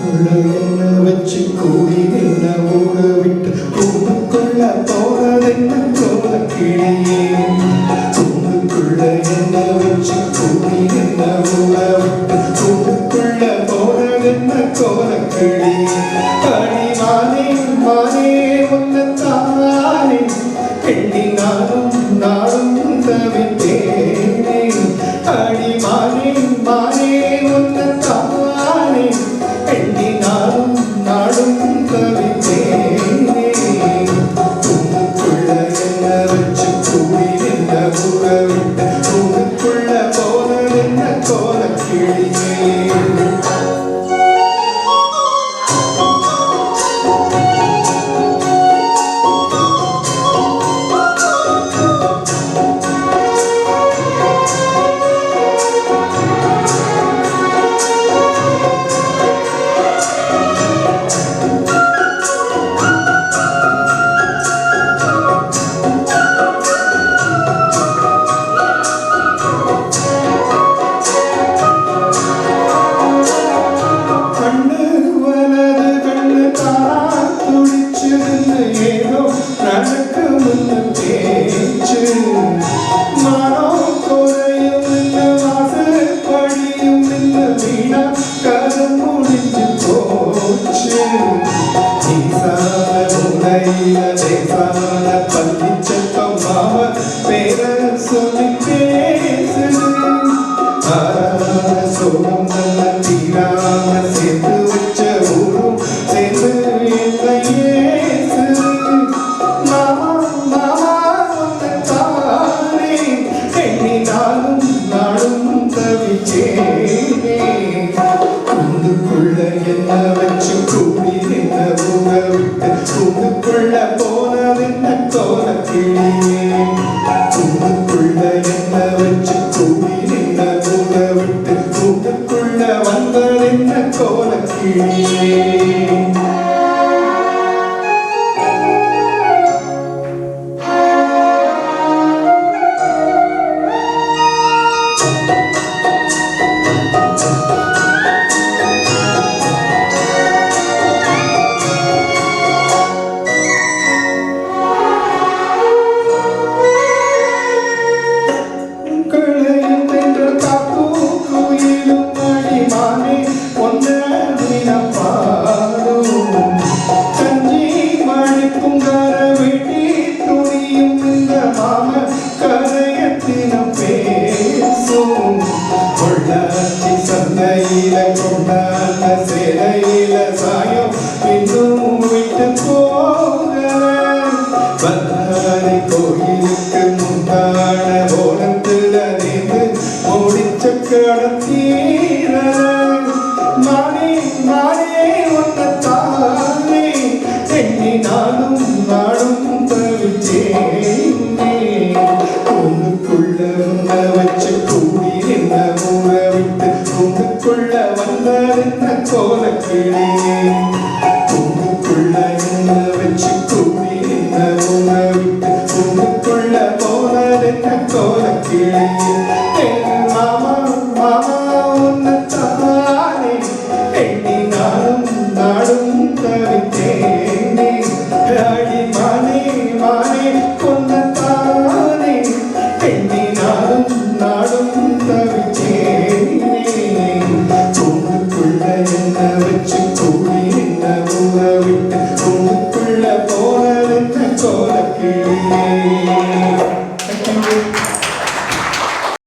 என்ன வச்சு கூடி என்ன ஊற விட்டு தூண்டுக்குள்ள போறதென்ன கோல கிளியே தூண்டுக்குள்ள என்ன வச்சு கூடி என்ன ஊற விட்டு தூண்டுக்குள்ள போறதென்ன கோல கிளியே அடி மானே மானே உன்னத்தானே எண்ணி நானும் நானும் தவித்தேனே அடி மானே மானே உன்னத்தானே எண்ணி நானும் நாடும் தவித்தேனே தூங்குக்குள்ள என்ன வச்சு கூடி என்ன ஊற விட்டு தூங்குக்குள்ள போனதென்ன கோல கிளியே பள்ளிச்சத்தம் மாம பேர சொல்லி பேசுது சோகம் நல்ல தீராம சேர்த்து வச்ச ஊரும் சேர்ந்து ஏசுது மாமா மாமா தானே எண்ணி நாளும் நாளும் தவிச்சேனே உங்களுக்குள்ள என்ன வச்சு கூடி என்ன ஊற விட்டு உங்களுக்குள்ள போனதென்ன கோல கிளியே உங்களுக்குள்ள என்ன வச்சு கூடி என்ன ஊற விட்டு உங்களுக்குள்ள வந்ததென்ன கோல கிளியே சந்தையில கொண்டாட சேலையில சாயம் இன்னும் விட்டு போகல பல்லாரி கோயிலுக்கு முந்தான ஓலத்துல நீந்து முடிச்ச கடத்தீர நானே நானே ஒன்னத்தானே எண்ணி நானும் நாடும் தவிச்சேனே உங்களுக்குள்ள வச்சு கூடி என்ன ஊற விட்டு உங்களுக்குள்ள வந்ததென்ன கோல கிளியே உங்களுக்குள்ள என்ன வச்சு கூடி என்ன ஊற விட்டு உங்களுக்குள்ள போனதென்ன கோல கிளியே மாமா மாமா உன்னத்தானே எண்ணி நானும் நாடும் தவித்தேனே அடி மானே மானே உன்னத்தானே எண்ணி நானும் நாடும் தவித்தேனே உங்களுக்குள்ள என்ன வச்சு கூடி என்ன ஊற விட்டு உங்களுக்குள்ள போனதென்ன கோல கிளியே